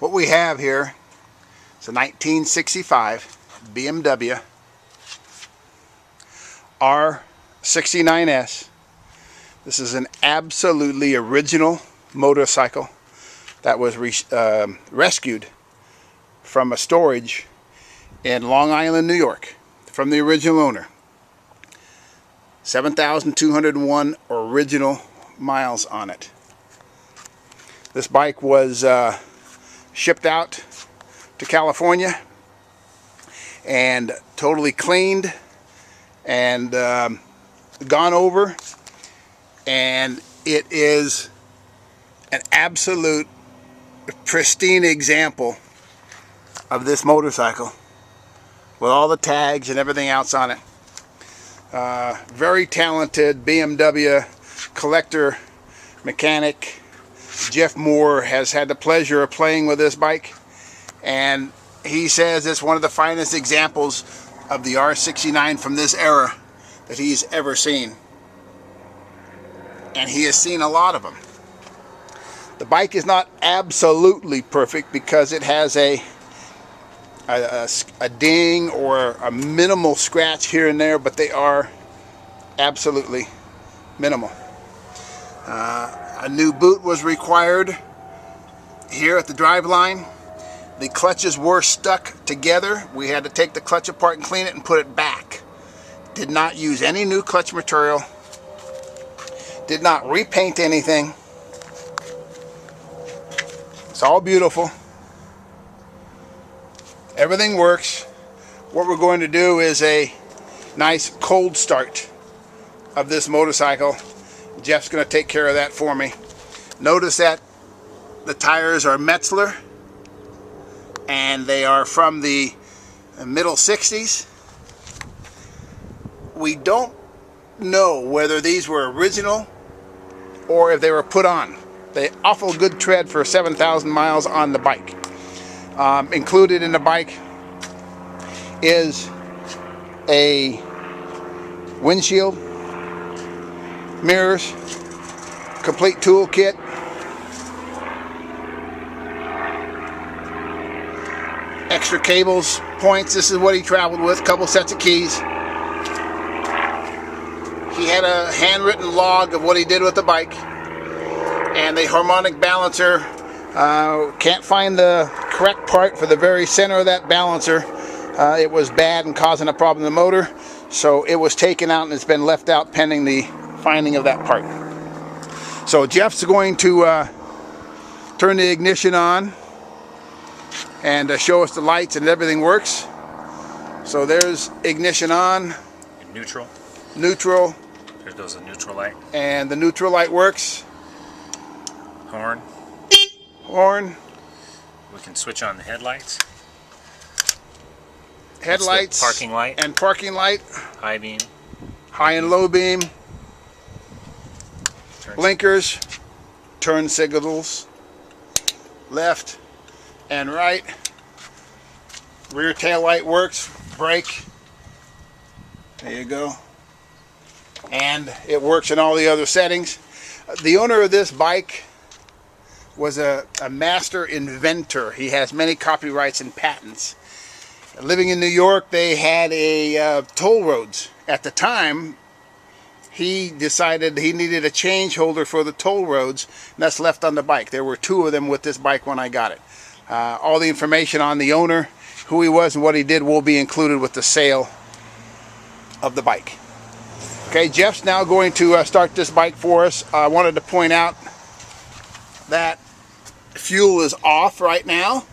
What we have here is a 1965 BMW R69S. This is an absolutely original motorcycle that was rescued from a storage in Long Island, New York, from the original owner. 7,201 original miles on it. This bike was shipped out to California and totally cleaned and gone over, and it is an absolute pristine example of this motorcycle with all the tags and everything else on it. Very talented BMW collector mechanic Jeff Moore has had the pleasure of playing with this bike, and he says it's one of the finest examples of the R69 from this era that he's ever seen, and he has seen a lot of them. The bike is not absolutely perfect because it has a ding or a minimal scratch here and there, but they are absolutely minimal. A new boot was required here at the driveline. The clutches were stuck together. We had to take the clutch apart and clean it and put it back. Did not use any new clutch material. Did not repaint anything. It's all beautiful. Everything works. What we're going to do is a nice cold start of this motorcycle. Jeff's going to take care of that for me. Notice that the tires are Metzler, and they are from the middle 60s. We don't know whether these were original or if they were put on. They awful good tread for 7,000 miles on the bike. Included in the bike is a windshield, mirrors, complete toolkit, extra cables, points. This is what he traveled with, a couple sets of keys. He had a handwritten log of what he did with the bike, and the harmonic balancer. Can't find the correct part for the very center of that balancer. It was bad and causing a problem in the motor, so it was taken out and it's been left out pending the finding of that part. So Jeff's going to turn the ignition on and show us the lights and everything works. So there's ignition on. And neutral. Neutral. There goes the neutral light. And the neutral light works. Horn. Horn. We can switch on the headlights. Headlights. Parking light. And parking light. High beam. High and low beam. Blinkers. Turn signals. Left and right. Rear tail light works. Brake. There you go. And it works in all the other settings. The owner of this bike was a master inventor. He has many copyrights and patents. Living in New York, they had a toll roads. At the time, he decided he needed a change holder for the toll roads, and that's left on the bike. There were 2 of them with this bike when I got it. All the information on the owner, who he was and what he did, will be included with the sale of the bike. Okay, Jeff's now going to start this bike for us. I wanted to point out that fuel is off right now.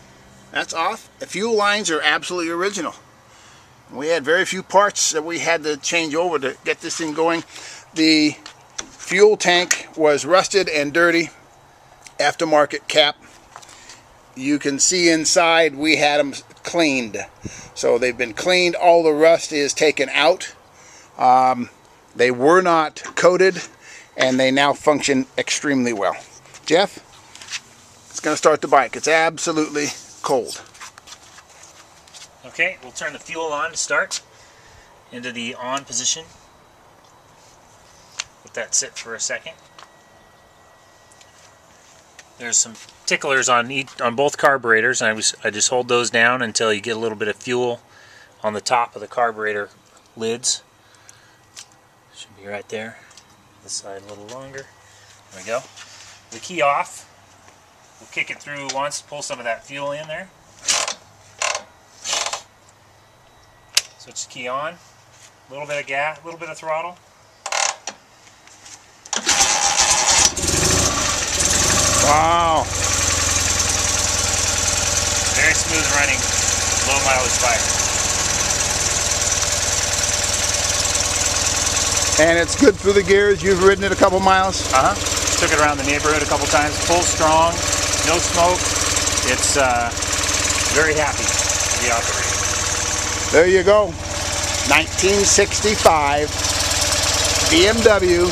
That's off. The fuel lines are absolutely original. We had very few parts that we had to change over to get this thing going. The fuel tank was rusted and dirty. Aftermarket cap. You can see inside we had them cleaned. So they've been cleaned. All the rust is taken out. They were not coated, and they now function extremely well. Jeff, it's going to start the bike. It's absolutely cold. Okay, we'll turn the fuel on to start into the on position. Let that sit for a second. There's some ticklers on both carburetors, and I just hold those down until you get a little bit of fuel on the top of the carburetor lids. Should be right there. This side a little longer. There we go. The key off. We'll kick it through once, pull some of that fuel in there. Switch the key on. A little bit of gas, a little bit of throttle. Wow. Very smooth running, low mileage bike. And it's good through the gears. You've ridden it a couple miles? Took it around the neighborhood a couple times. Full strong, no smoke. It's very happy to be operating. There you go. 1965 BMW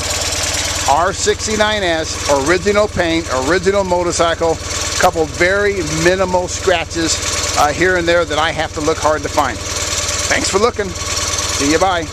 R69S, original paint, original motorcycle. Couple very minimal scratches here and there that I have to look hard to find. Thanks for looking. See you, bye.